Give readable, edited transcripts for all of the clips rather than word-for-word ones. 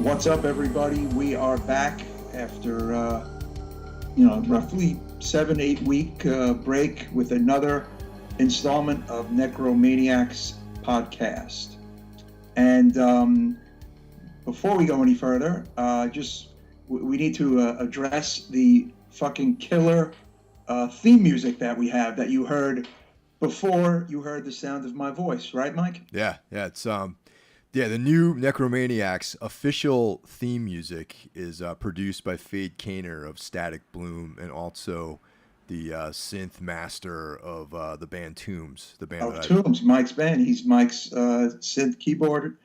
What's up, everybody? We are back after, roughly 7-8 week break with another installment of Necromaniacs podcast. And before we go any further, we need to address the fucking killer theme music that we have that you heard before you heard the sound of my voice, right, Mike? Yeah, it's the new Necromaniacs official theme music is produced by Fade Kaner of Static Bloom and also the synth master of the band Tombs. The band Tombs, Mike's band. He's Mike's synth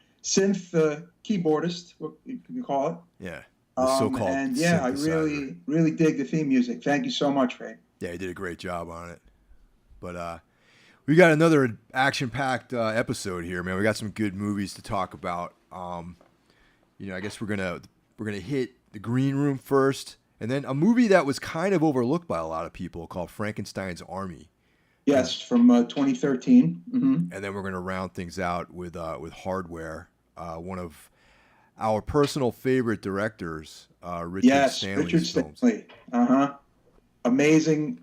keyboardist, what you can call it. Yeah, the so-called and yeah, I really dig the theme music. Thank you so much, Fade. Yeah, he did a great job on it. But we got another action-packed episode here, man. We got some good movies to talk about. I guess we're gonna hit The Green Room first, and then a movie that was kind of overlooked by a lot of people called FRANKENSTEIN'S ARMY. Yes, from 2013. Mm-hmm. And then we're gonna round things out with Hardware, one of our personal favorite directors, Richard Stanley's films. Stanley. Amazing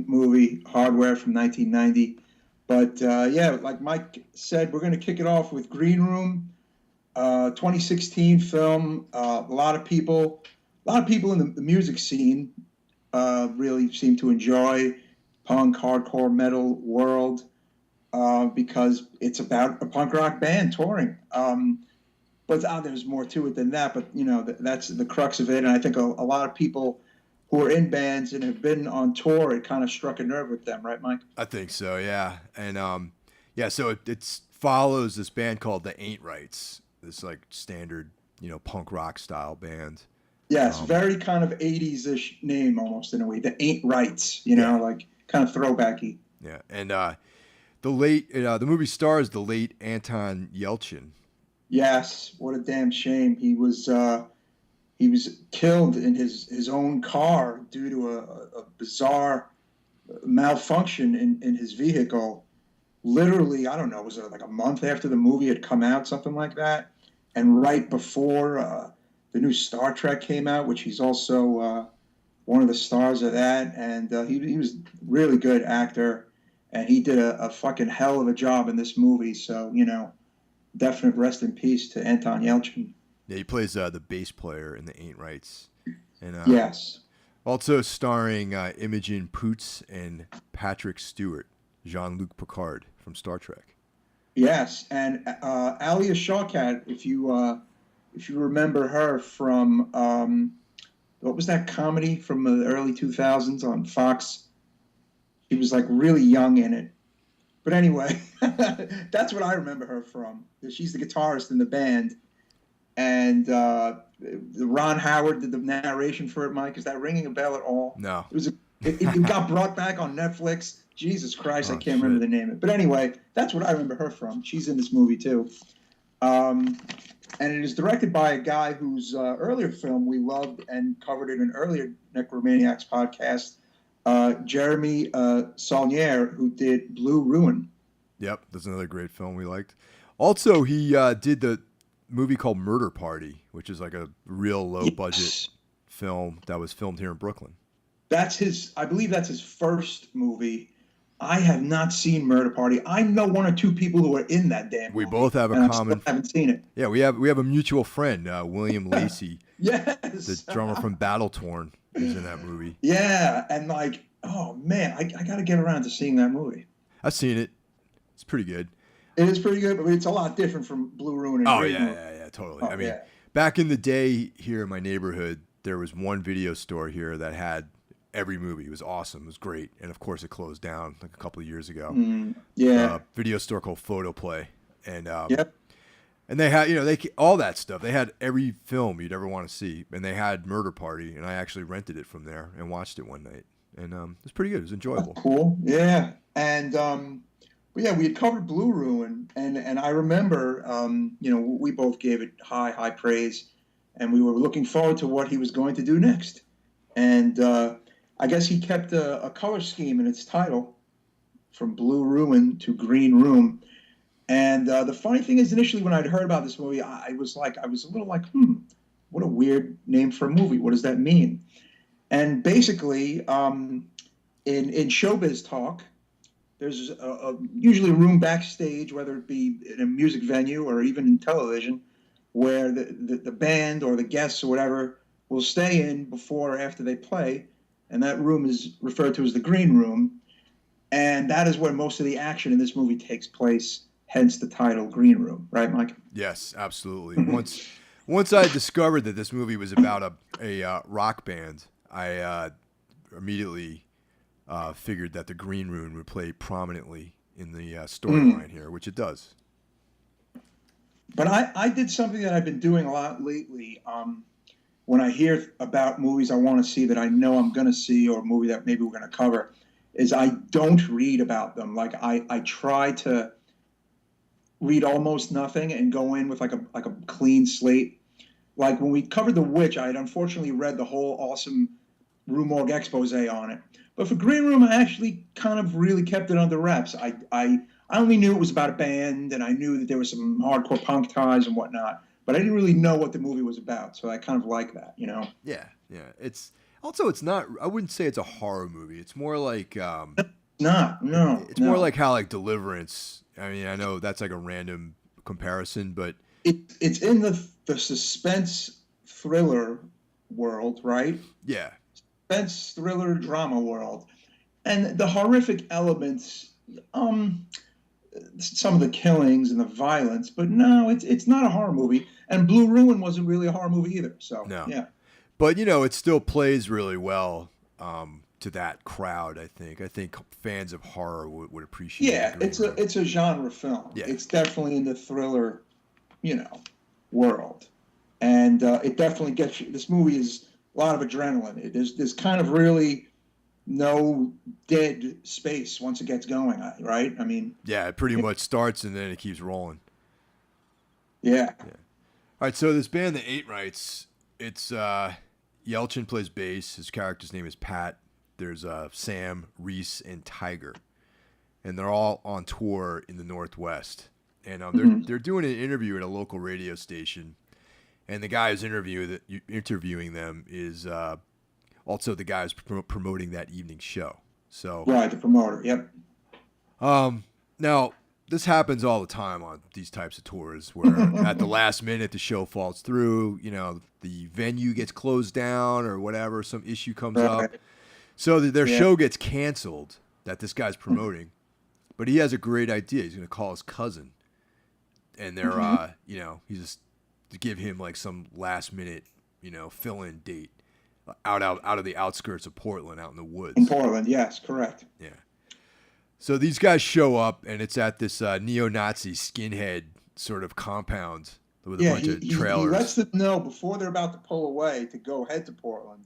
movie, Hardware from 1990. But like Mike said, we're going to kick it off with Green Room, 2016 film. A lot of people in the music scene really seem to enjoy punk, hardcore, metal world because it's about a punk rock band touring. But there's more to it than that. But that's the crux of it. And I think a lot of people who are in bands and have been on tour, it kind of struck a nerve with them, right, Mike? I think so, yeah. And so it follows this band called the Ain't Rights, this like standard, punk rock style band. Yes, very kind of 80s-ish name almost in a way. The Ain't Rights, like kind of throwbacky. Yeah, and the movie stars the late Anton Yelchin. Yes, what a damn shame. He was killed in his own car due to a bizarre malfunction in his vehicle. Literally, I don't know, was it like a month after the movie had come out, something like that? And right before the new Star Trek came out, which he's also one of the stars of that. And he was a really good actor, and he did a fucking hell of a job in this movie. So, definite rest in peace to Anton Yelchin. Yeah, he plays the bass player in the Ain't Rights. And yes. Also starring Imogen Poots and Patrick Stewart, Jean-Luc Picard from Star Trek. Yes, and Alia Shawkat, if you remember her from what was that comedy from the early 2000s on Fox? She was like really young in it. But anyway, that's what I remember her from. She's the guitarist in the band. And Ron Howard did the narration for it, Mike. Is that ringing a bell at all? No. It got brought back on Netflix. Jesus Christ, I can't remember the name of it. But anyway, that's what I remember her from. She's in this movie, too. And it is directed by a guy whose earlier film we loved and covered in an earlier Necromaniacs podcast, Jeremy Saulnier, who did Blue Ruin. Yep, that's another great film we liked. Also, he did the movie called Murder Party, which is like a real low budget film that was filmed here in Brooklyn. I believe that's his first movie. I have not seen Murder Party. I know one or two people who are in that damn movie. We both have I haven't seen it. Yeah, we have a mutual friend, William Lacey. Yes. The drummer from Battle Torn is in that movie. Yeah, and like, oh man, I got to get around to seeing that movie. I've seen it. It's pretty good. It is pretty good, but it's a lot different from Blue Ruin. And Green Room. Yeah, totally. I mean, back in the day here in my neighborhood, there was one video store here that had every movie. It was awesome. It was great. And of course, it closed down like a couple of years ago. Video store called Photoplay. And and they had, all that stuff. They had every film you'd ever want to see. And they had Murder Party. And I actually rented it from there and watched it one night. And it was pretty good. It was enjoyable. That's cool. Yeah. And we had covered Blue Ruin, and I remember, we both gave it high praise, and we were looking forward to what he was going to do next. And I guess he kept a color scheme in its title, from Blue Ruin to Green Room. And the funny thing is, initially when I'd heard about this movie, I was a little like, what a weird name for a movie. What does that mean? And basically, in showbiz talk, there's usually a room backstage, whether it be in a music venue or even in television, where the band or the guests or whatever will stay in before or after they play. And that room is referred to as the green room. And that is where most of the action in this movie takes place, hence the title Green Room. Right, Mike? Yes, absolutely. Once I discovered that this movie was about a rock band, I immediately figured that the Green Room would play prominently in the storyline here, which it does. But I did something that I've been doing a lot lately. When I hear about movies I want to see that I know I'm going to see, or a movie that maybe we're going to cover, is I don't read about them. Like I try to read almost nothing and go in with like a clean slate. Like when we covered The Witch, I had unfortunately read the whole awesome Rue Morgue expose on it. But for Green Room, I actually kind of really kept it under wraps. I only knew it was about a band, and I knew that there was some hardcore punk ties and whatnot. But I didn't really know what the movie was about, so I kind of like that, you know? Yeah. It's not. I wouldn't say it's a horror movie. It's more like No. It's more like how like Deliverance. I mean, I know that's like a random comparison, but it's in the suspense thriller world, right? Yeah. Suspense thriller drama world, and the horrific elements. Some of the killings and the violence, but no, it's not a horror movie. And Blue Ruin wasn't really a horror movie either. So no. Yeah. But it still plays really well to that crowd. I think fans of horror would appreciate. Yeah, it's a genre film. Yeah. It's definitely in the thriller, world, and it definitely gets you. This movie is a lot of adrenaline. There's kind of really no dead space once it gets going, right? I mean, yeah, it pretty much starts and then it keeps rolling. Yeah. All right, so this band, the Eight Rights, it's Yelchin plays bass. His character's name is Pat. There's Sam, Reese, and Tiger, and they're all on tour in the Northwest. And they're doing an interview at a local radio station, and the guy who's interviewing them is also the guy who's promoting that evening show. So right, the promoter. Yep. Now this happens all the time on these types of tours, where at the last minute the show falls through. The venue gets closed down or whatever, some issue comes up, so their show gets canceled that this guy's promoting. But he has a great idea. He's going to call his cousin, and they're he's just to give him like some last minute fill-in date out of the outskirts of Portland, out in the woods. In Portland, yes, correct. Yeah. So these guys show up, and it's at this neo-Nazi skinhead sort of compound with a bunch of trailers. He lets them know before they're about to pull away to go head to Portland.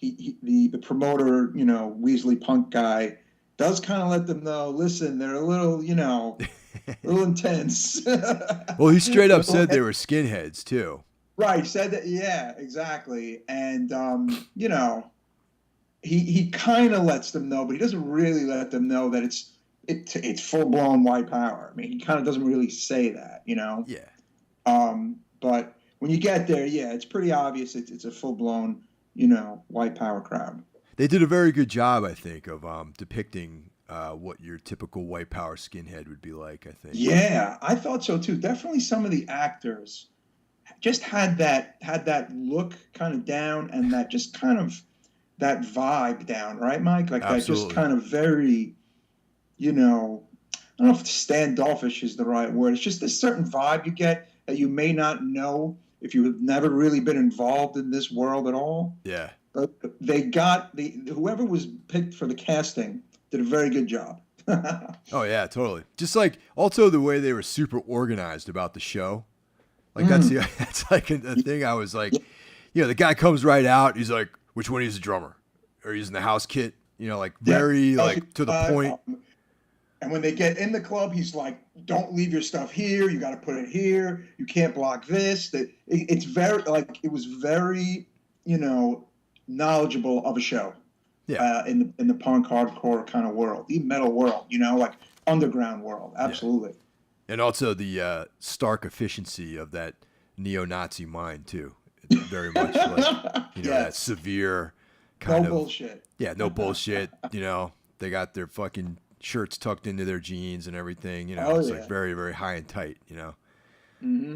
The promoter, Weasley punk guy, does kind of let them know, listen, they're a little, a little intense. Well, he straight up said they were skinheads, too. Right, he said that, yeah, exactly. And, he kind of lets them know, but he doesn't really let them know that it's full-blown white power. I mean, he kind of doesn't really say that, Yeah. But when you get there, yeah, it's pretty obvious it's a full-blown, white power crowd. They did a very good job, I think, of depicting what your typical white power skinhead would be like, I think. Yeah, I thought so, too. Definitely some of the actors just had that look kind of down, and that just kind of that vibe down, right, Mike? Like Absolutely. That just kind of very, I don't know if standoffish is the right word. It's just a certain vibe you get that you may not know if you have never really been involved in this world at all. Yeah. But they got whoever was picked for the casting did a very good job. Oh yeah, totally. Just like also the way they were super organized about the show. Like that's like a thing. I was like, the guy comes right out. He's like, which one is the drummer? Or he's in the house kit. Very like to the point. And when they get in the club, he's like, don't leave your stuff here. You got to put it here. You can't block this. It's very like it was very, knowledgeable of a show. Yeah. In the punk hardcore kind of world, even metal world, like underground world. Absolutely. And also the stark efficiency of that neo-Nazi mind too. It's very much like, you know, Yes. that severe No kind of bullshit. yeah, no bullshit. You know, they got their fucking shirts tucked into their jeans and everything. You know, Oh, it's yeah. like very, very high and tight. You know. Mm-hmm.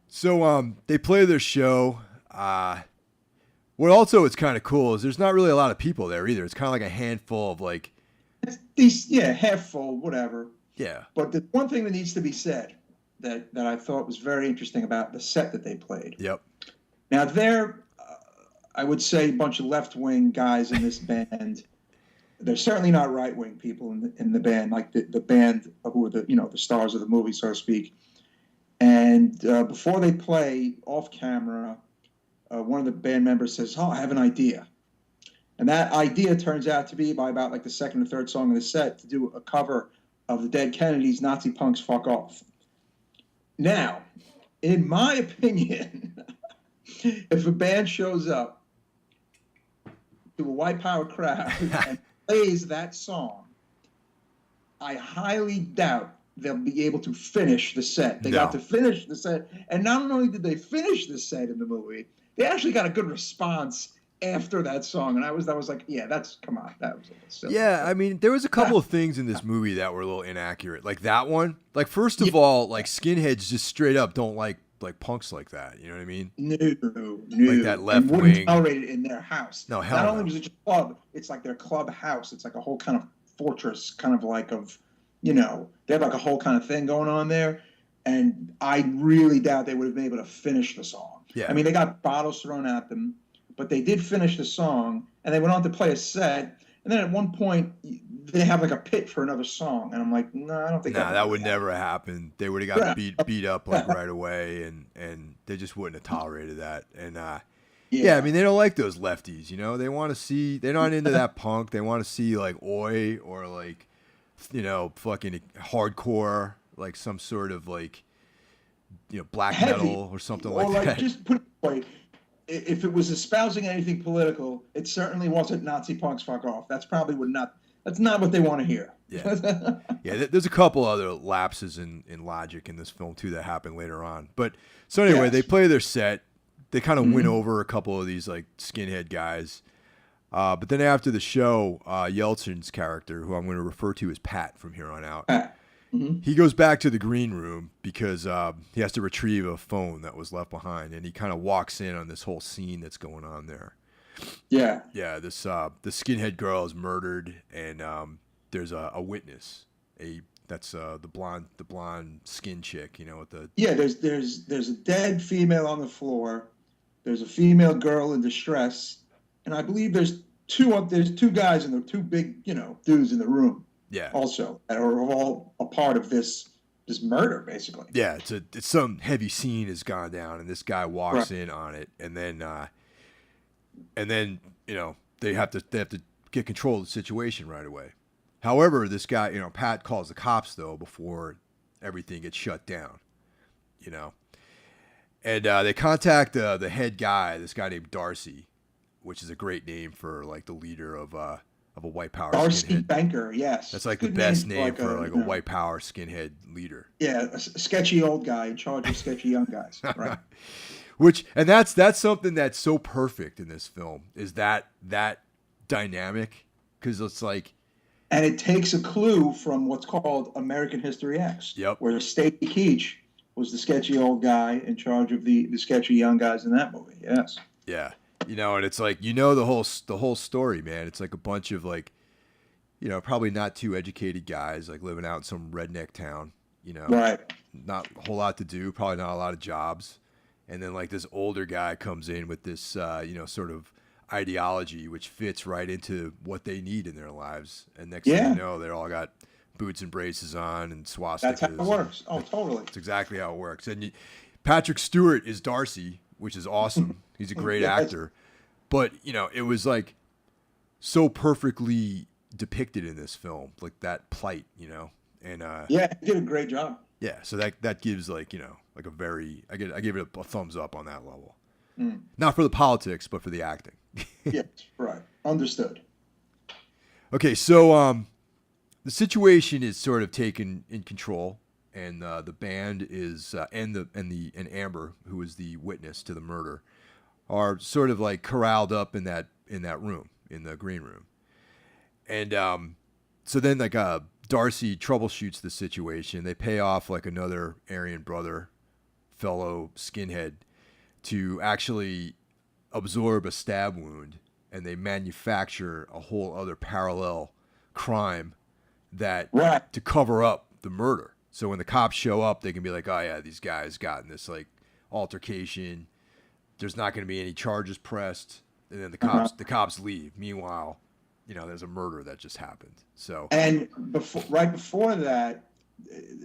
So they play their show. What also is kind of cool is there's not really a lot of people there either. It's kind of like a handful of like. These, yeah, half full, whatever. Yeah. But the one thing that needs to be said that I thought was very interesting about the set that they played. Yep. Now they're, I would say, a bunch of left-wing guys in this band. They're certainly not right-wing people in the band, like the band who are the stars of the movie, so to speak. And before they play off camera, one of the band members says, "Oh, I have an idea." And that idea turns out to be, by about like the second or third song of the set, to do a cover of the Dead Kennedys' "Nazi Punks Fuck Off." Now, in my opinion, if a band shows up to a white power crowd and plays that song, I highly doubt they'll be able to finish the set. They got to finish the set, and not only did they finish the set in the movie, they actually got a good response after that song. And I was like, yeah, come on, that was a little silly. Yeah, I mean, there was a couple of things in this movie that were a little inaccurate. Like that one. Like, first of all, like skinheads just straight up don't like punks like that. You know what I mean? No. Like that left and wouldn't wing. tolerate it in their house. No, hell Not no. only was it just a club, it's like their club house. It's like a whole kind of fortress, kind of like they have like a whole kind of thing going on there. And I really doubt they would have been able to finish the song. Yeah. I mean, they got bottles thrown at them, but they did finish the song, and they went on to play a set. And then at one point, they have like a pit for another song, and I'm like, no, I don't think. Nah, that would never happen. They would have got beat up like right away, and they just wouldn't have tolerated that. And yeah, I mean, they don't like those lefties. You know, they want to see. They're not into that punk. They want to see like oi or like, fucking hardcore, like some sort of like, black heavy metal or something like that. that. Just put it away. If it was espousing anything political, it certainly wasn't Nazi punks fuck off. That's probably that's not what they want to hear. Yeah. Yeah, there's a couple other lapses in logic in this film too that happen later on. But so anyway, they play their set. They kind of win over a couple of these like skinhead guys. But then after the show, Yeltsin's character, who I'm going to refer to as Pat from here on out, he goes back to the green room because he has to retrieve a phone that was left behind, and he kind of walks in on this whole scene that's going on there. Yeah. Yeah, the skinhead girl is murdered, and there's a witness, that's the blonde skin chick, with the there's a dead female on the floor. There's a female girl in distress, and I believe there's two guys two big dudes in the room. Yeah. Also, that are all a part of this murder, basically. Yeah, it's some heavy scene has gone down, and this guy walks in on it, and then they have to get control of the situation right away. However, this guy, Pat calls the cops though before everything gets shut down, and they contact the head guy, this guy named Darcy, which is a great name for like the leader of a white power Darcy skinhead. Banker, yes. That's like the best name for like a white power skinhead leader. Yeah, a sketchy old guy in charge of sketchy young guys, right? And that's something that's so perfect in this film is that dynamic, because it's like, and it takes a clue from what's called American History X, where Stacy Keach was the sketchy old guy in charge of the sketchy young guys in that movie. Yes. Yeah. And it's like, the whole story, man. It's like a bunch of like, probably not too educated guys like living out in some redneck town, right. Not a whole lot to do, probably not a lot of jobs. And then like this older guy comes in with this, sort of ideology, which fits right into what they need in their lives. And next thing you know, they're all got boots and braces on and swastikas. That's how it works. Oh, totally. It's exactly how it works. And Patrick Stewart is Darcy, which is awesome. He's a great actor. But, it was like so perfectly depicted in this film, like that plight, and he did a great job. Yeah, so that gives like, like a very I give it a thumbs up on that level. Not for the politics, but for the acting. Yes, right. Understood. Okay, so the situation is sort of taken in control, and the band is and Amber, who is the witness to the murder, are sort of like corralled up in that room, in the green room. And so then like Darcy troubleshoots the situation. They pay off like another Aryan brother, fellow skinhead, to actually absorb a stab wound, and they manufacture a whole other parallel crime that to cover up the murder. So when the cops show up, they can be like, oh yeah, these guys got in this like altercation. There's not going to be any charges pressed, and then the cops leave. Meanwhile, there's a murder that just happened. So and right before that,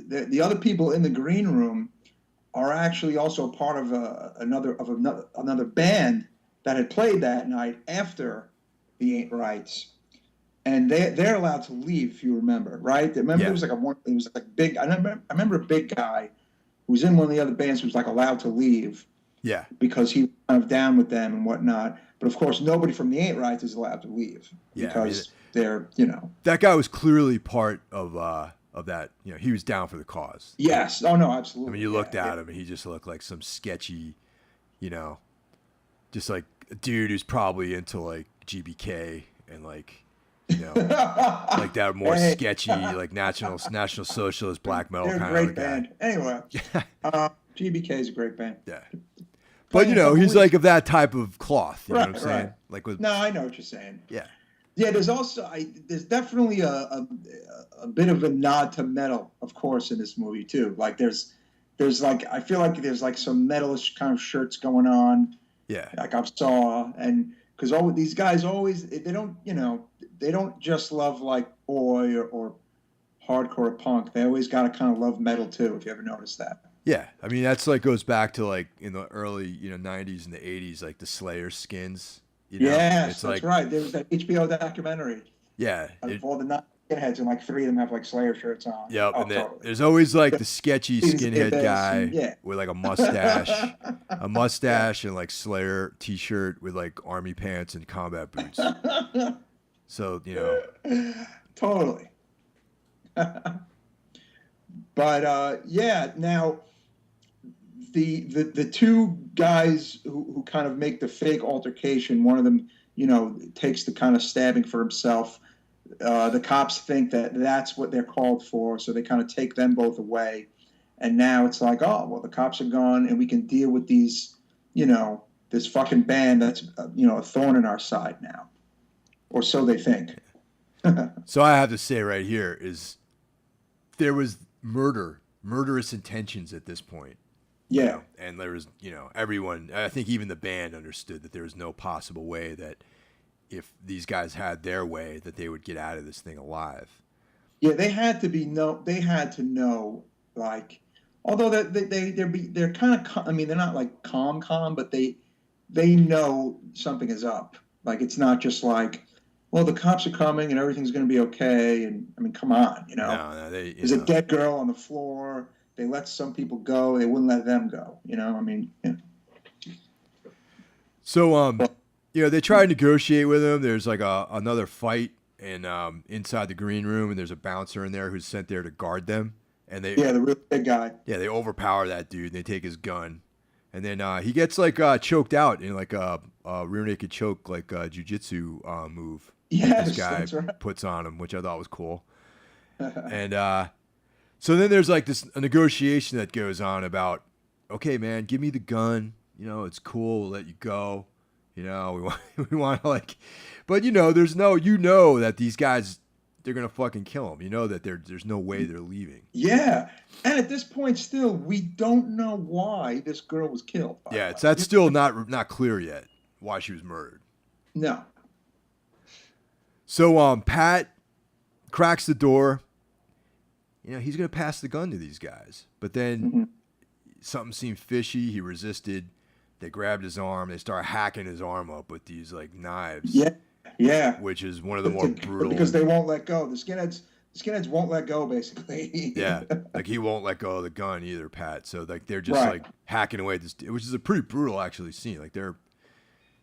the other people in the green room are actually also part of another band that had played that night after the Ain't Rights, and they're allowed to leave, if you remember, right? Remember, It was like big. I remember a big guy who was in one of the other bands who was like allowed to leave. Yeah, because he was kind of down with them and whatnot. But of course, nobody from the Ain't Rights is allowed to leave because they're, That guy was clearly part of that. He was down for the cause. Yes. Oh no, absolutely. I mean, you looked at him and he just looked like some sketchy, just like a dude who's probably into like GBK and like, like that more sketchy, like national socialist black metal kind of great guy. Band. Anyway, GBK is a great band. Yeah. But he's like of that type of cloth. You know what I'm saying? Right. Like with. No, I know what you're saying. Yeah. Yeah. There's also there's definitely a bit of a nod to metal, of course, in this movie too. Like there's like I feel like there's like some metalish kind of shirts going on. Yeah. Like I saw, and because all these guys always they don't just love like boy or hardcore or punk. They always got to kind of love metal too. If you ever noticed that. Yeah, I mean that's like goes back to like in the early 90s and the 80s, like the Slayer skins. Yes, that's right. There was that HBO documentary. Yeah, of all the skinheads, and like 3 of them have like Slayer shirts on. Yep, and then there's always like the sketchy skinhead guy with like a mustache, and like Slayer T-shirt with like army pants and combat boots. So totally. But now. The two guys who kind of make the fake altercation, one of them, takes the kind of stabbing for himself. The cops think that that's what they're called for, so they kind of take them both away. And now it's like, oh, well, the cops are gone, and we can deal with these, this fucking band that's, a thorn in our side now. Or so they think. So I have to say right here is there was murderous intentions at this point. Yeah. And there was, everyone, I think even the band understood that there was no possible way that if these guys had their way that they would get out of this thing alive. Yeah, they had to know, like, although they're kind of, I mean, they're not like calm, but they know something is up. Like, it's not just like, well, the cops are coming and everything's going to be okay. And I mean, come on, No, there's a dead girl on the floor. They let some people go. They wouldn't let them go. I mean. Yeah. So, they try to negotiate with him. There's like another fight and inside the green room, and there's a bouncer in there who's sent there to guard them. And the real big guy. Yeah, they overpower that dude. And they take his gun, and then he gets like choked out in like a rear naked choke, like a jujitsu move. Yes, this guy that's right. puts on him, which I thought was cool. And so then there's like a negotiation that goes on about, okay, man, give me the gun. It's cool. We'll let you go. We want to like, but there's that these guys, they're going to fucking kill him. That there's no way they're leaving. Yeah. And at this point still, we don't know why this girl was killed. Yeah. That's still not clear yet why she was murdered. No. So, Pat cracks the door. He's going to pass the gun to these guys. But then something seemed fishy. He resisted. They grabbed his arm. They start hacking his arm up with these, like, knives. Yeah, yeah. Which is one of the more brutal. Because they won't let go. The skinheads won't let go, basically. Yeah. Like, he won't let go of the gun either, Pat. So, like, they're just, like, hacking away at this, which is a pretty brutal, actually, scene. Like, they're,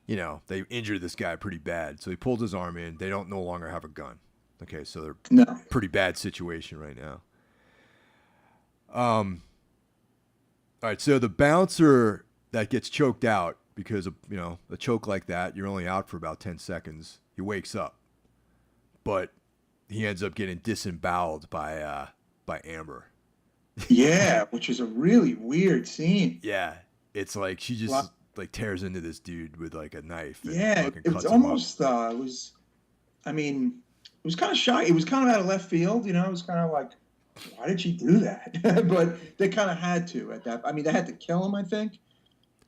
they injured this guy pretty bad. So, he pulled his arm in. They don't no longer have a gun. Okay, so they're pretty bad situation right now. All right, so the bouncer that gets choked out because of, you know, a choke like that, you're only out for about 10 seconds. He wakes up, but he ends up getting disemboweled by Amber. Yeah, which is a really weird scene. Yeah, it's like she just like tears into this dude with like a knife and Yeah, fucking it was cuts him up. almost. It was. I mean, it was kind of shy. It was kind of out of left field. You know, it was kind of like, why did she do that? But they kind of had to at that. I mean, they had to kill him, I think.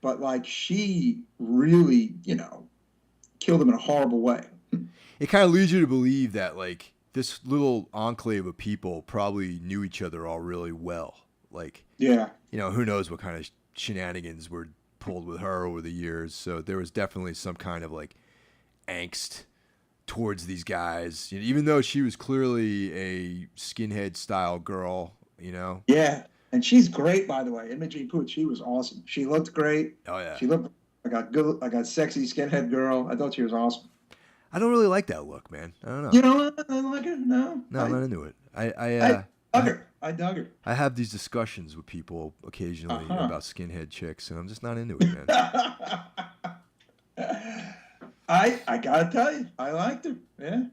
But like, she really, you know, killed him in a horrible way. It kind of leads you to believe that like this little enclave of people probably knew each other all really well. Like, Yeah. you know, who knows what kind of shenanigans were pulled with her over the years. So there was definitely some kind of like angst towards these guys, you know, even though she was clearly a skinhead style girl, you know. Yeah, and she's great, by the way. Imogen Poots, she was awesome. She looked great. Oh yeah. She looked. I got sexy skinhead girl. I thought she was awesome. I don't really like that look, man. I don't know. You know, I don't like her. No, I'm not into it. I dug her. I dug her. I have these discussions with people occasionally about skinhead chicks, and I'm just not into it, man. I gotta tell you, I liked her. Yeah.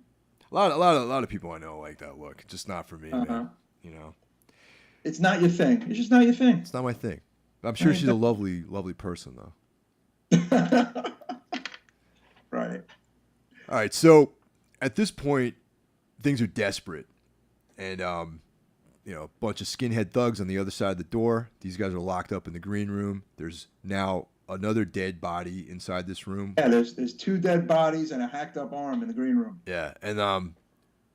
A lot of people I know like that look. Just not for me, man. You know. It's not your thing. It's just not your thing. It's not my thing. I'm sure she's a lovely person, though. Right. All right. So at this point, things are desperate, and you know, a bunch of skinhead thugs on the other side of the door. These guys are locked up in the green room. There's now another dead body inside this room. Yeah, there's two dead bodies and a hacked up arm in the green room. Yeah, and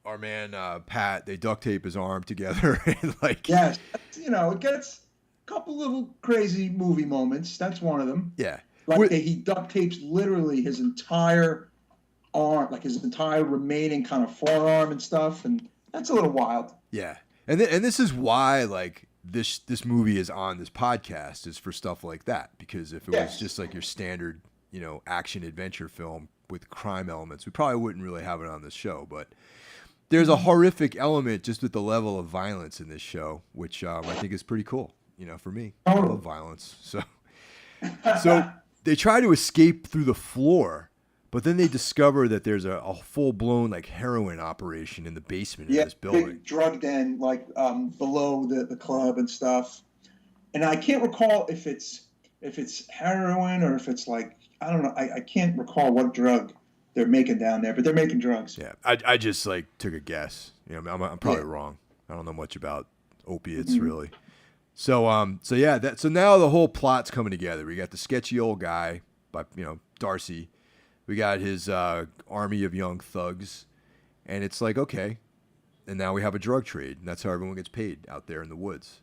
our man Pat, they duct tape his arm together and like. Yes, you know, it gets a couple little crazy movie moments. That's one of them. Yeah, like he duct tapes literally his entire arm, like his entire remaining kind of forearm and stuff, and that's a little wild. Yeah, and this is why like this movie is on this podcast, is for stuff like that, because if it was just like your standard, you know, action adventure film with crime elements, we probably wouldn't really have it on this show. But there's a horrific element just with the level of violence in this show, which I think is pretty cool. You know, for me, I love violence. So they try to escape through the floor, but then they discover that there's a full-blown like heroin operation in the basement of this building. Big drug den, like below the club and stuff. And I can't recall if it's heroin or if it's like, I don't know. I can't recall what drug they're making down there, but they're making drugs. Yeah, I just like took a guess. You know, I'm probably wrong. I don't know much about opiates really. So so now the whole plot's coming together. We got the sketchy old guy, Darcy. We got his army of young thugs, and it's like, okay, and now we have a drug trade, and that's how everyone gets paid out there in the woods.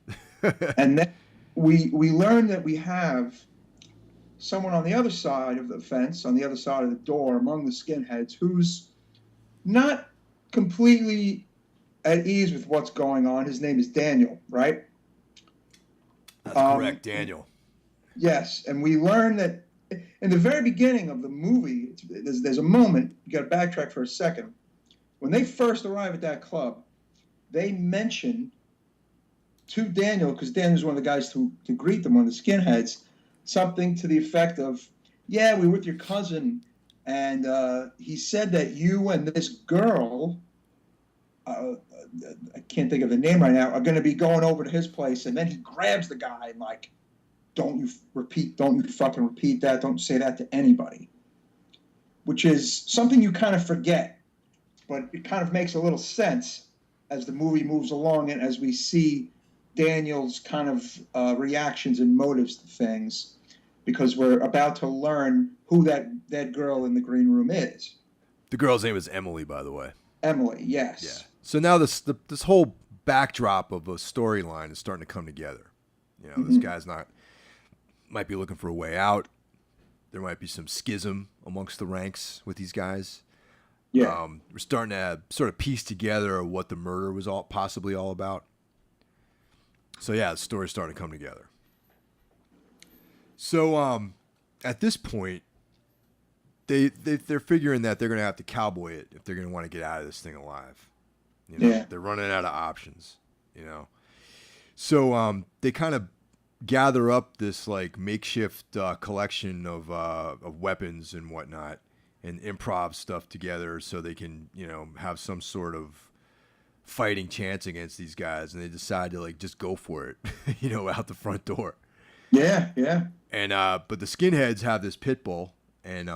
And then we learn that we have someone on the other side of the fence, on the other side of the door, among the skinheads, who's not completely at ease with what's going on. His name is Daniel, right? That's correct, Daniel. Yes, and we learn that in the very beginning of the movie, there's a moment, you got to backtrack for a second. When they first arrive at that club, they mention to Daniel, because Daniel's one of the guys to greet them, one of the skinheads, something to the effect of, yeah, we were with your cousin, and he said that you and this girl, I can't think of the name right now, are going to be going over to his place. And then he grabs the guy and like, don't you fucking repeat that. Don't say that to anybody. Which is something you kind of forget, but it kind of makes a little sense as the movie moves along and as we see Daniel's kind of reactions and motives to things, because we're about to learn who that girl in the green room is. The girl's name is Emily, by the way. Emily, yes. Yeah. So now this whole backdrop of a storyline is starting to come together. You know, this guy's might be looking for a way out. There might be some schism amongst the ranks with these guys. Yeah. We're starting to sort of piece together what the murder was possibly all about. So yeah, the story's starting to come together. So at this point, they're figuring that they're going to have to cowboy it if they're going to want to get out of this thing alive. You know, they're running out of options, you know. So they kind of gather up this like makeshift collection of weapons and whatnot, and improv stuff together so they can, you know, have some sort of fighting chance against these guys, and they decide to like just go for it, you know, out the front door. Yeah, yeah. And but the skinheads have this pit bull, and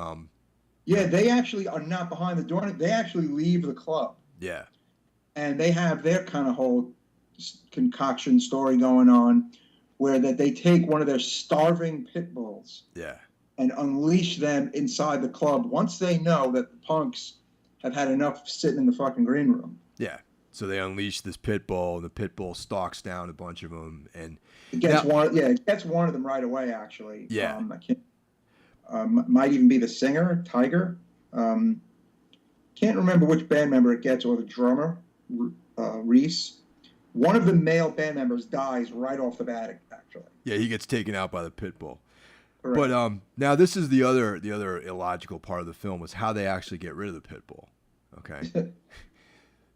yeah, they actually are not behind the door. They actually leave the club. Yeah. And they have their kind of whole concoction story going on, where that they take one of their starving pit bulls. Yeah. And unleash them inside the club once they know that the punks have had enough sitting in the fucking green room. Yeah. So they unleash this pit bull, and the pit bull stalks down a bunch of them, and it gets one. Yeah, it gets one of them right away. Actually, yeah. I can't. Might even be the singer, Tiger. Can't remember which band member it gets, or the drummer, Reese. One of the male band members dies right off the bat. Actually. Yeah, he gets taken out by the pit bull. Correct. But now this is the other illogical part of the film, was how they actually get rid of the pit bull. Okay.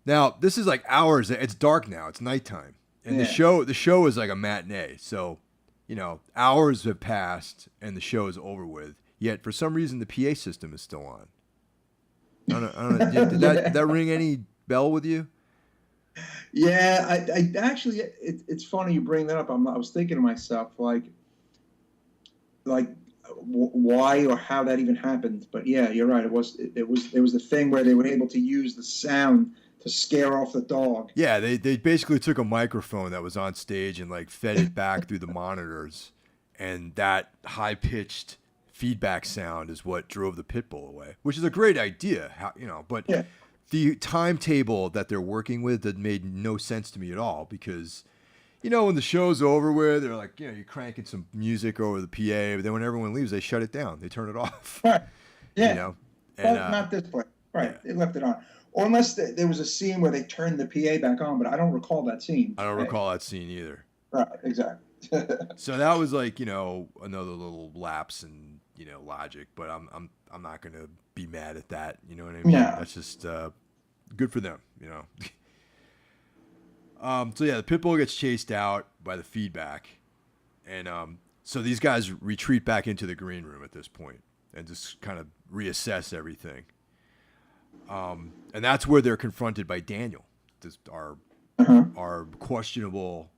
Now this is like hours. It's dark now. It's nighttime, and the show is like a matinee. So, you know, hours have passed and the show is over with. Yet for some reason the PA system is still on. I don't know. Did that ring any bell with you? Yeah, I actually, it's funny you bring that up. I was thinking to myself, like why or how that even happened. But yeah, you're right. It was the thing where they were able to use the sound to scare off the dog. Yeah, they basically took a microphone that was on stage and like fed it back through the monitors, and that high pitched feedback sound is what drove the pit bull away, which is a great idea. But yeah. The timetable that they're working with that made no sense to me at all, because, you know, when the show's over with, they're like, you know, you're cranking some music over the PA, but then when everyone leaves, they shut it down. They turn it off. Right. Yeah. You know? And, not this place. Right. Yeah. They left it on. Or unless there was a scene where they turned the PA back on, but I don't recall that scene. I don't recall that scene either. Right. Exactly. So that was like, you know, another little lapse in, you know, logic, but I'm not going to be mad at that. You know what I mean? Yeah. That's just good for them, you know. So yeah, the pit bull gets chased out by the feedback, and so these guys retreat back into the green room at this point and just kind of reassess everything. And that's where they're confronted by Daniel, our questionable,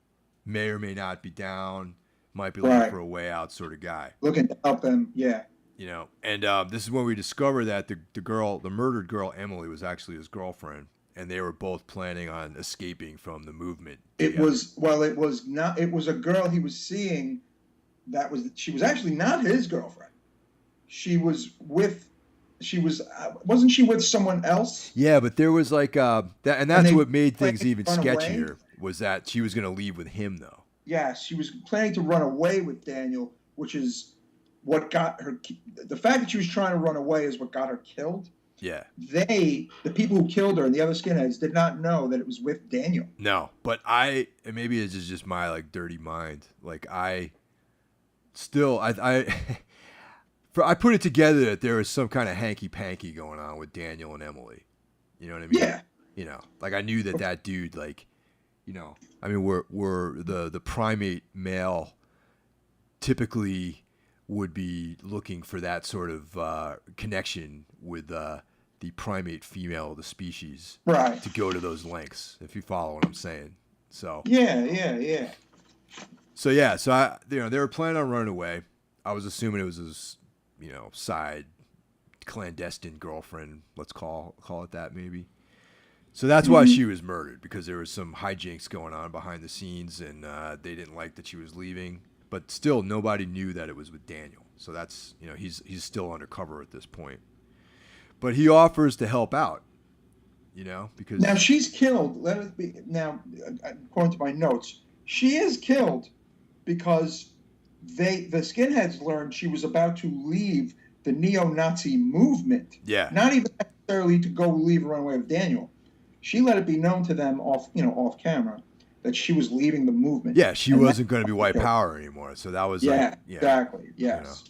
may or may not be down, might be looking for a way out sort of guy. Looking to help them, yeah. You know, and this is when we discover that the murdered girl, Emily, was actually his girlfriend, and they were both planning on escaping from the movement together. It was a girl he was seeing. She was actually not his girlfriend. Wasn't she with someone else? Yeah, but there was like that, and that's what made things even sketchier, was that she was going to leave with him, though. Yeah, she was planning to run away with Daniel, which is what got her. The fact that she was trying to run away is what got her killed. Yeah. The people who killed her and the other skinheads did not know that it was with Daniel. No, but maybe it's just my like dirty mind. Like I put it together that there was some kind of hanky-panky going on with Daniel and Emily. You know what I mean? Yeah. You know, like I knew that dude, like, you know, I mean, we're the primate male typically would be looking for that sort of connection with the primate female of the species, right? To go to those lengths, if you follow what I'm saying. So yeah. So they were planning on running away. I was assuming it was his, you know, side clandestine girlfriend. Let's call it that, maybe. So that's why she was murdered, because there was some hijinks going on behind the scenes, and they didn't like that she was leaving. But still, nobody knew that it was with Daniel. So that's, you know, he's still undercover at this point. But he offers to help out, you know, because now she's killed. Let it be now, according to my notes, she is killed because the skinheads learned she was about to leave the neo-Nazi movement. Yeah. Not even necessarily to go leave and run away with Daniel. She let it be known to them off camera that she was leaving the movement. Yeah, she wasn't going to be white power anymore. So that was exactly. Yes.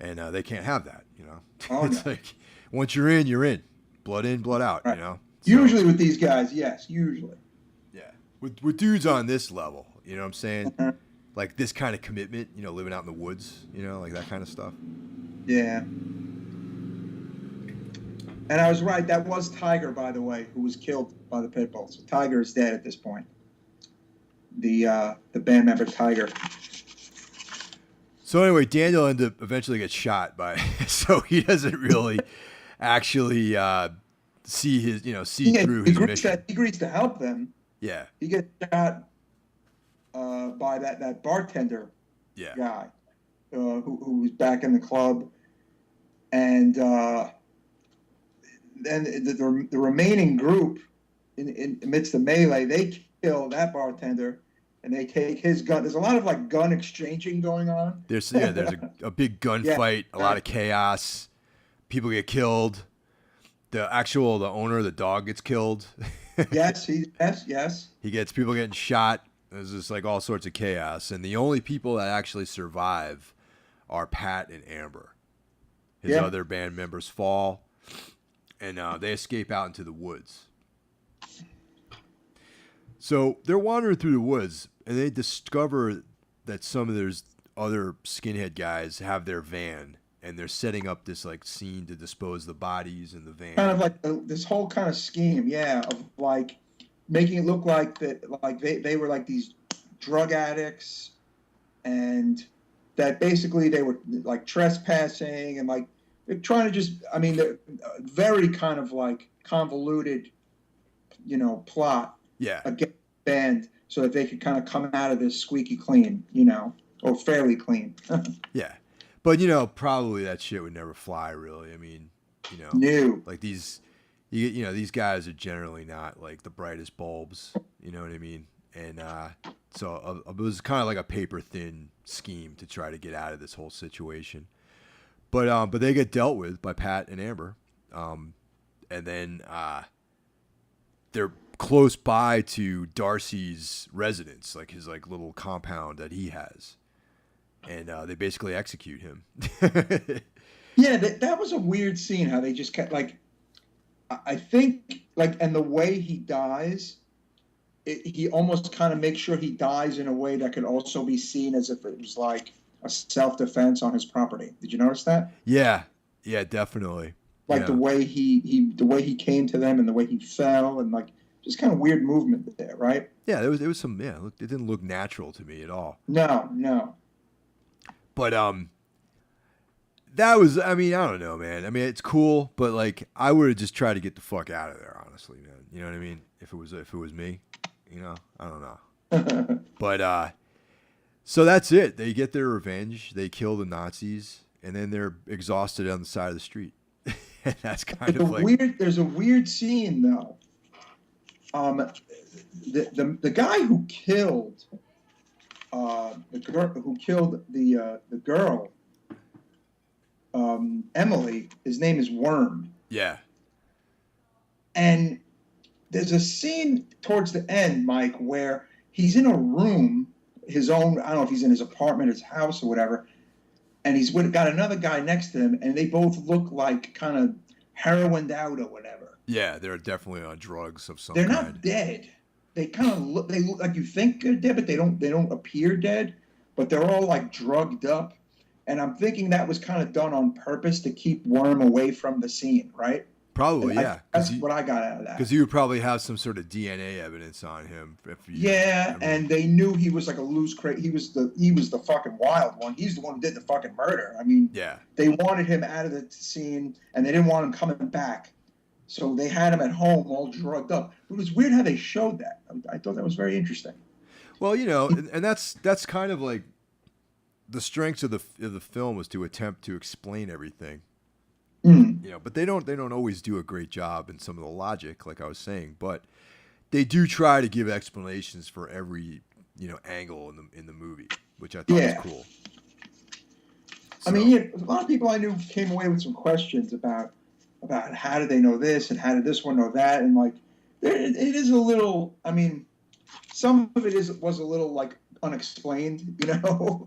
You know? And they can't have that, you know. Oh, it's like once you're in, you're in. Blood in, blood out, right. You know. So, usually with these guys, yes, usually. Yeah. With dudes on this level, You know what I'm saying? Like this kind of commitment, you know, living out in the woods, you know, like that kind of stuff. Yeah. And I was right. That was Tiger, by the way, who was killed by the pit bull. So Tiger is dead at this point. The band member Tiger. So anyway, Daniel eventually gets shot by, so he doesn't really actually see his, you know, through his mission. He agrees to help them. Yeah. He gets shot by that bartender guy who was back in the club, and then the remaining group in amidst the melee, they kill that bartender. And they take his gun. There's a lot of like gun exchanging going on. There's a big gunfight, a lot of chaos. People get killed. The owner of the dog gets killed. Yes. He gets people getting shot. There's just like all sorts of chaos. And the only people that actually survive are Pat and Amber. His other band members fall, and they escape out into the woods. So they're wandering through the woods, and they discover that some of those other skinhead guys have their van, and they're setting up this like scene to dispose the bodies in the van. Kind of like this whole kind of scheme, of like making it look like that, like they were like these drug addicts, and that basically they were like trespassing and like they're trying to just, I mean, they're very kind of like convoluted, you know, plot. Yeah. Against the band so that they could kind of come out of this squeaky clean, you know, or fairly clean. Yeah. But, you know, probably that shit would never fly, really. I mean, you know, like these guys are generally not like the brightest bulbs, you know what I mean? And so it was kind of like a paper thin scheme to try to get out of this whole situation. But they get dealt with by Pat and Amber. And then they're close by to Darcy's residence, like his like little compound that he has, and they basically execute him. Yeah, that was a weird scene. How they just kept like, I think like, and the way he dies, he almost kind of makes sure he dies in a way that could also be seen as if it was like a self-defense on his property. Did you notice that? Yeah, definitely. Like the way the way he came to them and the way he fell and like. Just kind of weird movement there, right? Yeah, it was some. Yeah, it didn't look natural to me at all. No. But that was. I mean, I don't know, man. I mean, it's cool, but like, I would have just tried to get the fuck out of there, honestly, man. You know what I mean? If it was me, you know, I don't know. But so that's it. They get their revenge. They kill the Nazis, and then they're exhausted on the side of the street. And that's kind of like weird. There's a weird scene though. The guy who killed the girl, Emily, his name is Worm. Yeah. And there's a scene towards the end, Mike, where he's in a room, his own. I don't know if he's in his apartment, his house, or whatever, and he's got another guy next to him, and they both look like kind of heroined out or whatever. Yeah, they're definitely on drugs of some kind. They're not not dead. They kind of look. They look like you think they're dead, but they don't appear dead. But they're all like drugged up, and I'm thinking that was kind of done on purpose to keep Worm away from the scene, right? Probably, yeah. That's what I got out of that. Because you would probably have some sort of DNA evidence on him. And they knew he was like a loose crate. He was the fucking wild one. He's the one who did the fucking murder. I mean, they wanted him out of the scene, and they didn't want him coming back. So they had him at home all drugged up. It was weird how they showed that. I thought that was very interesting. Well, you know, and that's kind of like the strengths of the film was to attempt to explain everything. You know, but they don't always do a great job in some of the logic, like I was saying. But they do try to give explanations for every, you know, angle in the movie, which I thought was cool. So, I mean, a lot of people I knew came away with some questions about how did they know this and how did this one know that, and like it is a little. I mean, some of it was a little like unexplained, you know.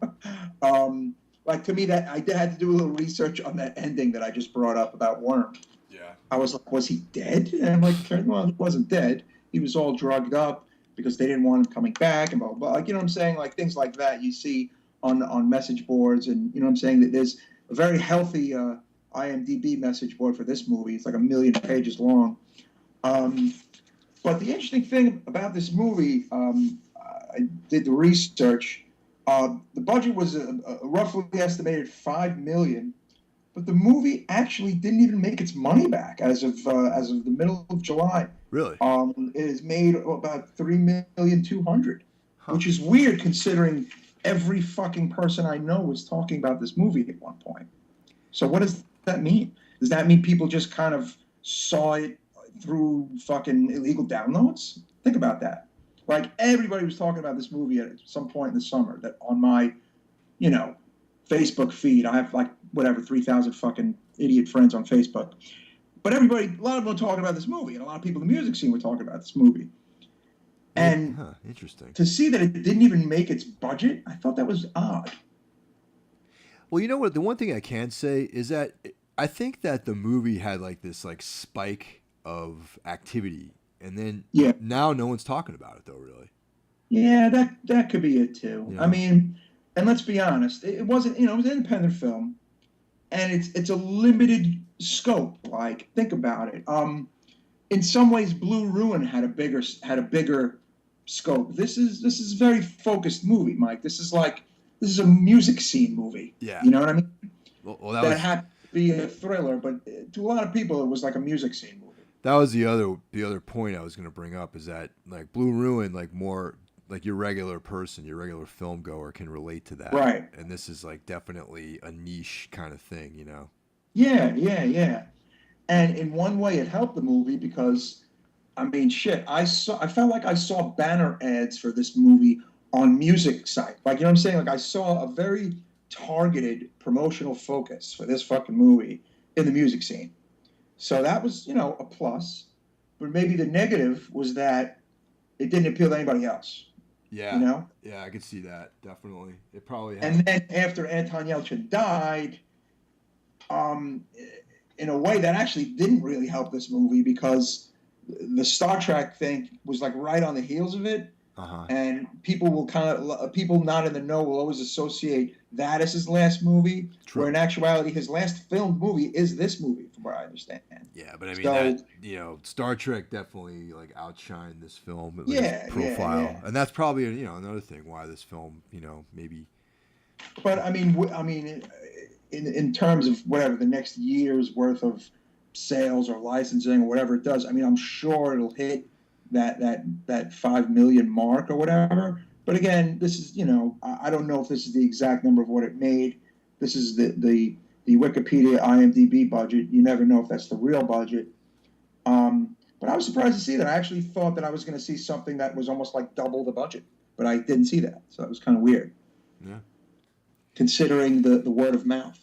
Like to me, that I had to do a little research on that ending that I just brought up about Worm. Yeah. I was like, was he dead? And I'm like, well, he wasn't dead. He was all drugged up, because they didn't want him coming back and blah, blah, blah. Like, you know what I'm saying? Like things like that you see on message boards, and you know what I'm saying, that there's a very healthy IMDb message board for this movie. It's like 1 million pages long. But the interesting thing about this movie, I did the research. The budget was a roughly estimated $5 million, but the movie actually didn't even make its money back as of the middle of July. Really? It has made about $3,200,000, Huh. which is weird considering every fucking person I know was talking about this movie at one point. So what does that mean? Does that mean people just kind of saw it through fucking illegal downloads? Think about that. Like, everybody was talking about this movie at some point in the summer. That on my, Facebook feed, I have like whatever 3,000 fucking idiot friends on Facebook. But everybody, a lot of them were talking about this movie, and a lot of people in the music scene were talking about this movie. And interesting. To see that it didn't even make its budget, I thought that was odd. Well, you know what? The one thing I can say is that I think that the movie had like this like spike of activity, and then now no one's talking about it though, really. Yeah, that could be it too. Yeah. I mean, and let's be honest, it wasn't, it was an independent film, and it's a limited scope. Like, think about it. In some ways, Blue Ruin had a bigger scope. This is a very focused movie, Mike. This is a music scene movie. Yeah. You know what I mean? Well, that had to be a thriller, but to a lot of people, it was like a music scene movie. That was the other point I was going to bring up, is that like Blue Ruin, like more like your regular person, your regular film goer can relate to that. Right. And this is like definitely a niche kind of thing, you know? Yeah. And in one way, it helped the movie because, I mean, shit, I felt like I saw banner ads for this movie on music site. Like, you know what I'm saying? Like, I saw a very targeted promotional focus for this fucking movie in the music scene. So that was, a plus. But maybe the negative was that it didn't appeal to anybody else. Yeah. Yeah, I could see that. Definitely. It probably had. And then after Anton Yelchin died, in a way that actually didn't really help this movie, because the Star Trek thing was like right on the heels of it. And people not in the know will always associate that as his last movie. True. Where in actuality, his last filmed movie is this movie, from what I understand. Yeah, but I mean, Star Trek definitely like outshined this film. Its profile. Yeah. And that's probably another thing why this film, maybe. But I mean, in terms of whatever the next year's worth of sales or licensing or whatever it does, I mean, I'm sure it'll hit that 5 million mark or whatever. But again, this is, I don't know if this is the exact number of what it made. This is the Wikipedia IMDb budget. You never know if that's the real budget. But I was surprised to see that. I actually thought that I was going to see something that was almost like double the budget, but I didn't see that. So that was kind of weird. Yeah. Considering the word of mouth,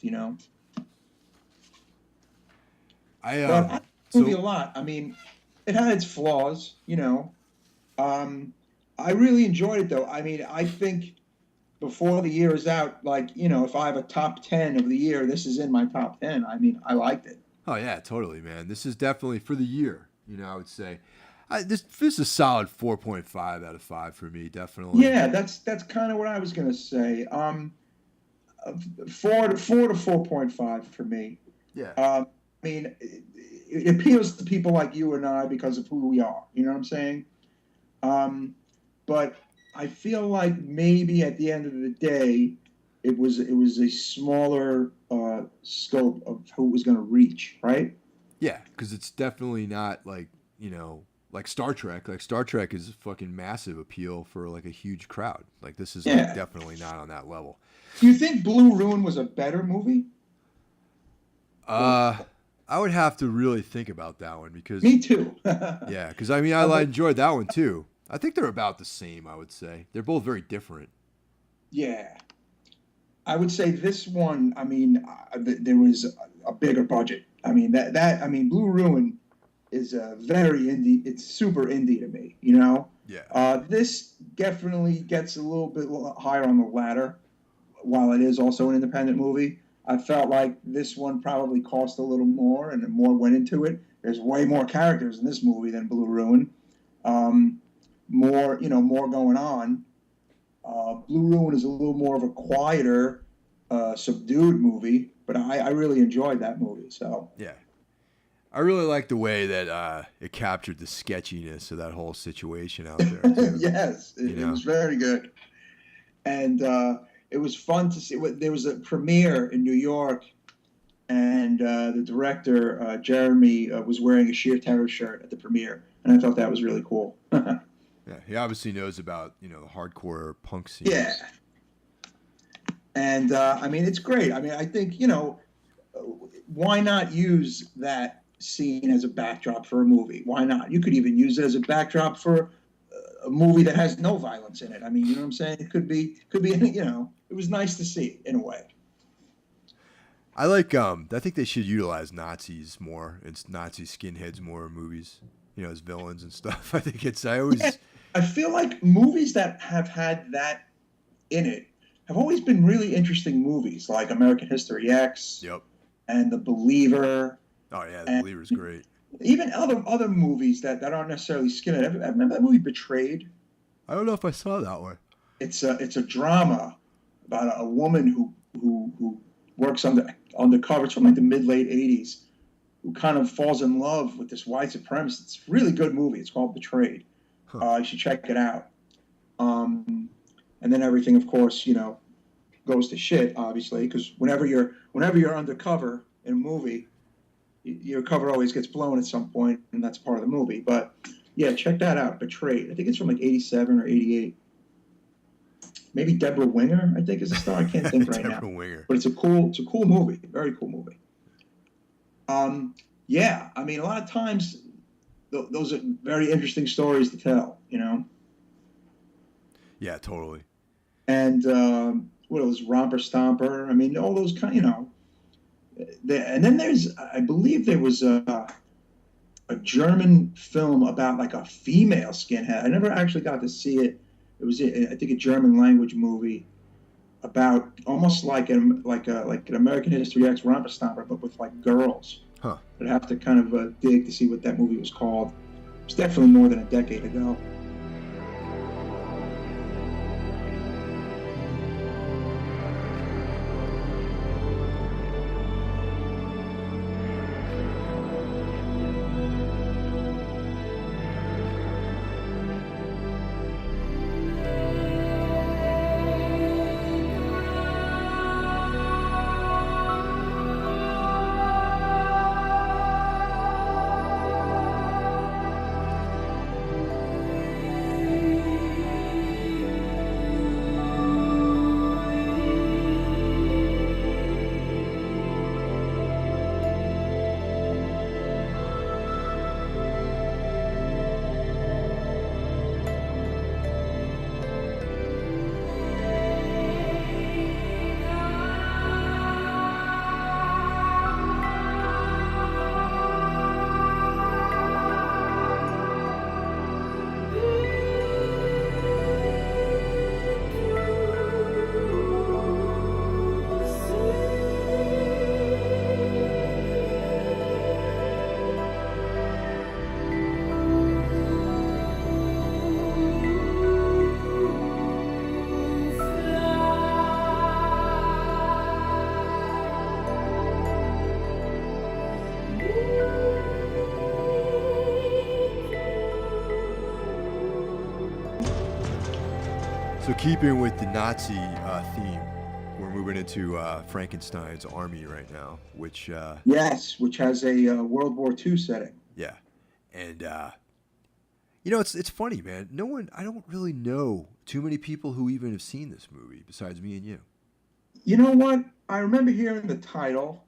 I like the movie a lot. I mean, it had its flaws, I really enjoyed it, though. I mean, I think before the year is out, like, if I have a top 10 of the year, this is in my top 10. I mean, I liked it. Oh, yeah, totally, man. This is definitely for the year, I would say. This is a solid 4.5 out of 5 for me, definitely. Yeah, that's kind of what I was going to say. 4 to 4.5 for me. Yeah. I mean, it appeals to people like you and I because of who we are. You know what I'm saying? But I feel like maybe at the end of the day, it was a smaller scope of who it was going to reach, right? Yeah, because it's definitely not like like Star Trek. Like Star Trek is a fucking massive appeal for like a huge crowd. Like this is like definitely not on that level. Do you think Blue Ruin was a better movie? I would have to really think about that one because. Me too. Yeah, because I mean I enjoyed that one too. I think they're about the same. I would say they're both very different. Yeah, I would say this one. I mean, there was a bigger budget. I mean I mean, Blue Ruin is a very indie. It's super indie to me. Yeah. This definitely gets a little bit higher on the ladder, while it is also an independent movie. I felt like this one probably cost a little more, and more went into it. There's way more characters in this movie than Blue Ruin. more, more going on. Blue Ruin is a little more of a quieter, subdued movie, but I really enjoyed that movie. So yeah, I really like the way that it captured the sketchiness of that whole situation out there too. yes, it was very good, and it was fun to see. There was a premiere in New York, and the director Jeremy was wearing a Sheer Terror shirt at the premiere, and I thought that was really cool. Yeah, he obviously knows about the hardcore punk scene. Yeah, and I mean it's great. I mean I think why not use that scene as a backdrop for a movie? Why not? You could even use it as a backdrop for a movie that has no violence in it. I mean, you know what I'm saying? It could be, it was nice to see in a way. I like, I think they should utilize Nazis more and Nazi skinheads more in movies, as villains and stuff. I think I feel like movies that have had that in it have always been really interesting movies, like American History X. Yep. And The Believer. Oh yeah, The Believer's great. Even other movies that aren't necessarily skinhead. I remember that movie Betrayed. I don't know if I saw that one. It's a drama about a woman who works undercover. It's from like the mid-late 80s, who kind of falls in love with this white supremacist. It's a really good movie. It's called Betrayed. Huh. You should check it out. And then everything, of course, goes to shit, obviously, because whenever you're undercover in a movie, your cover always gets blown at some point, and that's part of the movie. But yeah, check that out, Betrayed. I think it's from like 87 or 88. Maybe Deborah Winger, I think, is the star. I can't think right now. Deborah Winger. But it's a cool movie, very cool movie. Yeah, I mean, a lot of times those are very interesting stories to tell, Yeah, totally. And what else? Romper Stomper. I mean, all those kind, and then I believe there was a German film about like a female skinhead. I never actually got to see it. It was, I think, a German language movie about almost like an American History X Romper Stomper, but with like girls. Huh. I'd have to kind of dig to see what that movie was called. It was definitely more than a decade ago. So keeping with the Nazi theme, we're moving into Frankenstein's Army right now, which yes, which has a World War II setting. Yeah, and it's funny, man. I don't really know too many people who even have seen this movie besides me and you. You know what? I remember hearing the title,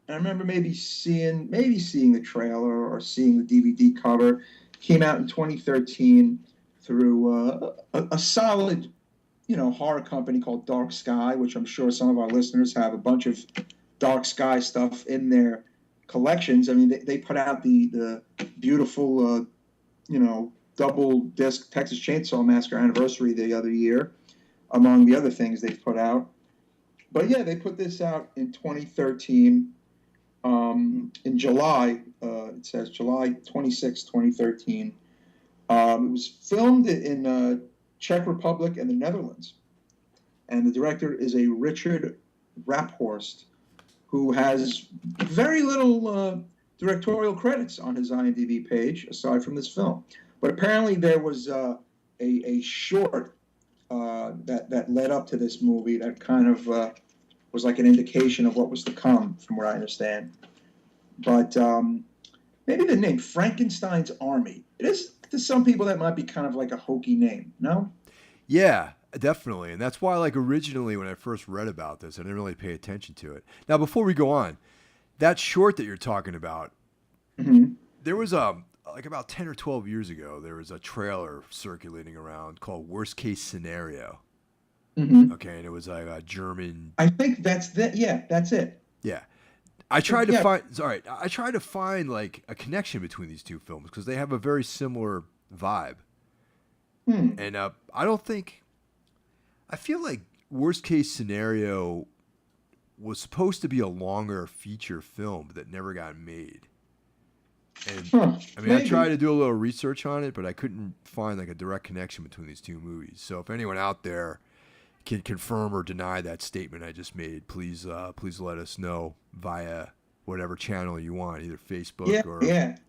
and I remember maybe seeing the trailer or seeing the DVD cover. It came out in 2013 through a solid, horror company called Dark Sky, which I'm sure some of our listeners have a bunch of Dark Sky stuff in their collections. I mean, they put out the beautiful, double disc Texas Chainsaw Massacre anniversary the other year, among the other things they put out. But yeah, they put this out in 2013, in July. It says July 26, 2013. It was filmed in Czech Republic and the Netherlands. And the director is a Richard Raphorst, who has very little directorial credits on his IMDb page, aside from this film. But apparently there was a short that led up to this movie that kind of was like an indication of what was to come, from what I understand. But maybe the name, Frankenstein's Army. It is, to some people, that might be kind of like a hokey name, no? Yeah, definitely. And that's why, like, originally when I first read about this, I didn't really pay attention to it. Now, before we go on, that short that you're talking about, there was like about 10 or 12 years ago, there was a trailer circulating around called Worst Case Scenario. Okay, and it was like a German. I think that's that. Yeah, that's it. Yeah. I tried to find like a connection between these two films because they have a very similar vibe. And I feel like Worst Case Scenario was supposed to be a longer feature film that never got made. And I mean, I tried to do a little research on it, but I couldn't find like a direct connection between these two movies. So if anyone out there can confirm or deny that statement I just made, please let us know via whatever channel you want, either Facebook or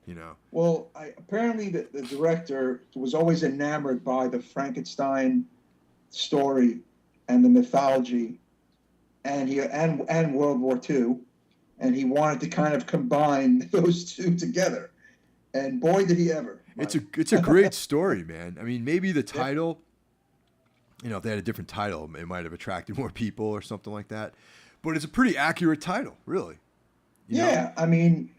you know. Well, apparently the director was always enamored by the Frankenstein story and the mythology, and and World War II, and he wanted to kind of combine those two together. And boy, did he ever! It's a great story, man. I mean, maybe the title. You know, if they had a different title, it might have attracted more people or something like that. But it's a pretty accurate title, really. You know? I mean,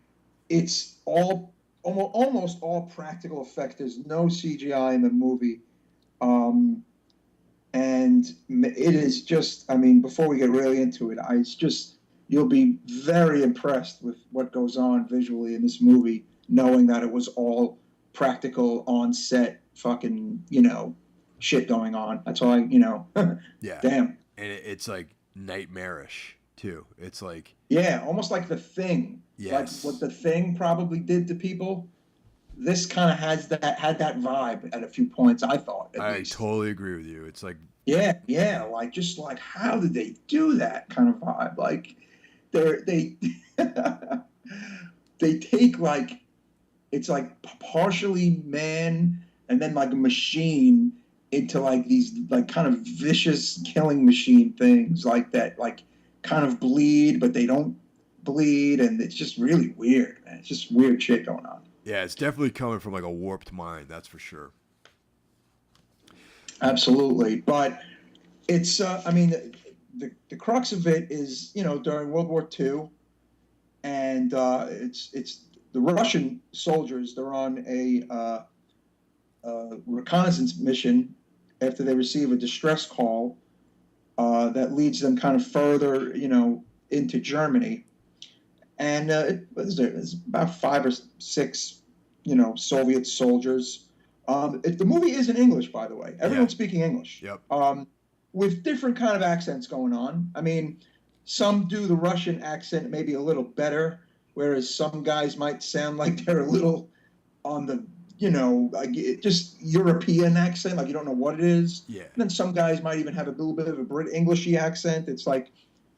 it's almost all practical effects. There's no CGI in the movie. And it is just, I mean, before we get really into it, you'll be very impressed with what goes on visually in this movie, knowing that it was all practical, on set, fucking, shit going on. That's all yeah. Damn. And it's like nightmarish too. It's like, yeah, almost like The Thing. Yes. Like what The Thing probably did to people. This kind of had that vibe at a few points, I thought. I totally agree with you. It's like, yeah, just like how did they do that kind of vibe? Like they they take like, it's like partially man and then like a machine into like these like kind of vicious killing machine things like that, like kind of bleed, but they don't bleed, and it's just really weird, man. It's just weird shit going on. Yeah, it's definitely coming from like a warped mind, that's for sure. Absolutely, but it's I mean the crux of it is during World War II, and it's the Russian soldiers. They're on a reconnaissance mission after they receive a distress call that leads them kind of further, into Germany. And there's about 5 or 6, Soviet soldiers. The movie is in English, by the way. Everyone's speaking English. Yep. With different kind of accents going on. I mean, some do the Russian accent maybe a little better, whereas some guys might sound like they're a little on the, like just European accent, like you don't know what it is. Yeah. And then some guys might even have a little bit of a Englishy accent. It's like,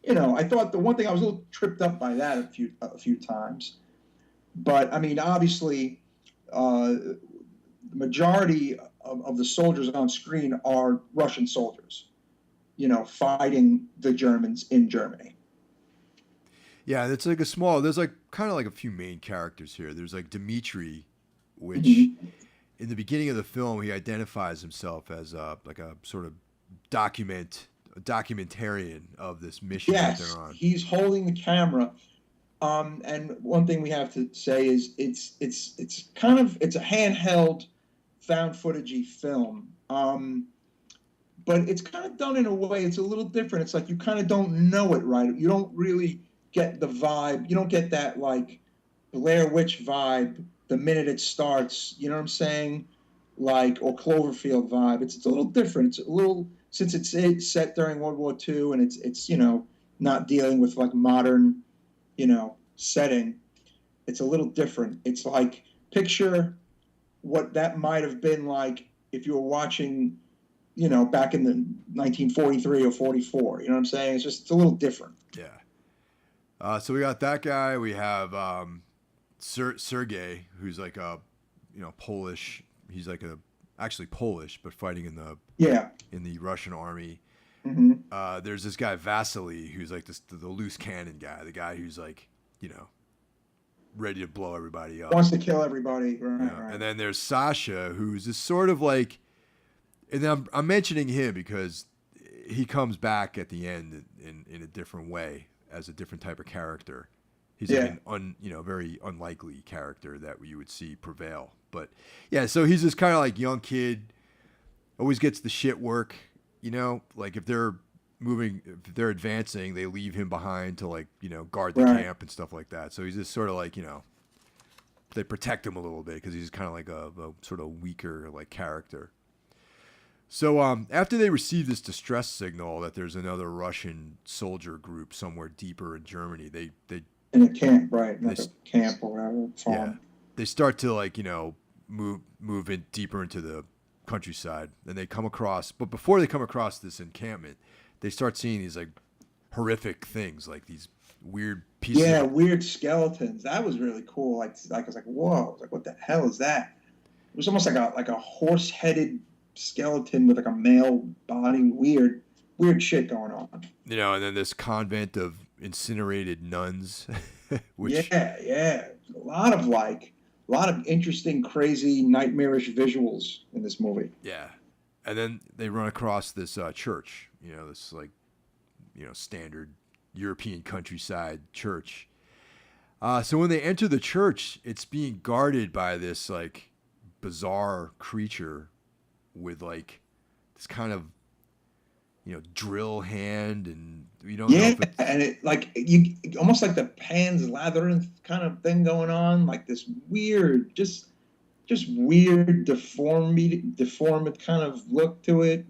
I thought the one thing I was a little tripped up by that a few times. But I mean, obviously, the majority of the soldiers on screen are Russian soldiers, fighting the Germans in Germany. Yeah, it's like there's like kind of like a few main characters here. There's like Dmitri, which in the beginning of the film, he identifies himself as like a sort of documentarian of this mission that they're on. He's holding the camera. And one thing we have to say is it's a handheld found footagey film. But it's kind of done in a way, it's a little different. It's like you kind of don't know it right. You don't really get the vibe. You don't get that like Blair Witch vibe the minute it starts, you know what I'm saying? Like, or Cloverfield vibe. It's a little different. It's a little, since it's set during World War II and it's not dealing with like modern, setting. It's a little different. It's like, picture what that might have been like if you were watching, back in the 1943 or 44. You know what I'm saying? It's a little different. Yeah. So we got that guy. We have Sergey, who's like a, Polish. He's like actually Polish, but fighting in the Russian army. Mm-hmm. There's this guy Vasily, who's like the loose cannon guy, the guy who's like, ready to blow everybody up. Wants to kill everybody. Right. And then there's Sasha, who's this sort of like, and I'm mentioning him because he comes back at the end in a different way as a different type of character. He's like an very unlikely character that you would see prevail. But yeah, so he's this kind of like young kid, always gets the shit work, like if they're advancing, they leave him behind to like, guard the camp and stuff like that. So he's just sort of like, they protect him a little bit because he's kind of like a sort of weaker like character. So after they receive this distress signal that there's another Russian soldier group somewhere deeper in Germany, they in a camp, right? Like a camp or whatever. Yeah, they start to like move in deeper into the countryside, and they come across. But before they come across this encampment, they start seeing these like horrific things, like these weird pieces. Yeah, weird skeletons. That was really cool. Like I was like, whoa! I was like, what the hell is that? It was almost like a horse-headed skeleton with like a male body. Weird shit going on. And then this convent of incinerated nuns. Which... Yeah. A lot of interesting, crazy, nightmarish visuals in this movie. Yeah. And then they run across this church, this like, standard European countryside church. So when they enter the church, it's being guarded by this like bizarre creature with like this kind of, drill hand, and we don't know if it's... and it like you almost like the Pan's Labyrinth kind of thing going on, like this weird, just weird deformed kind of look to it.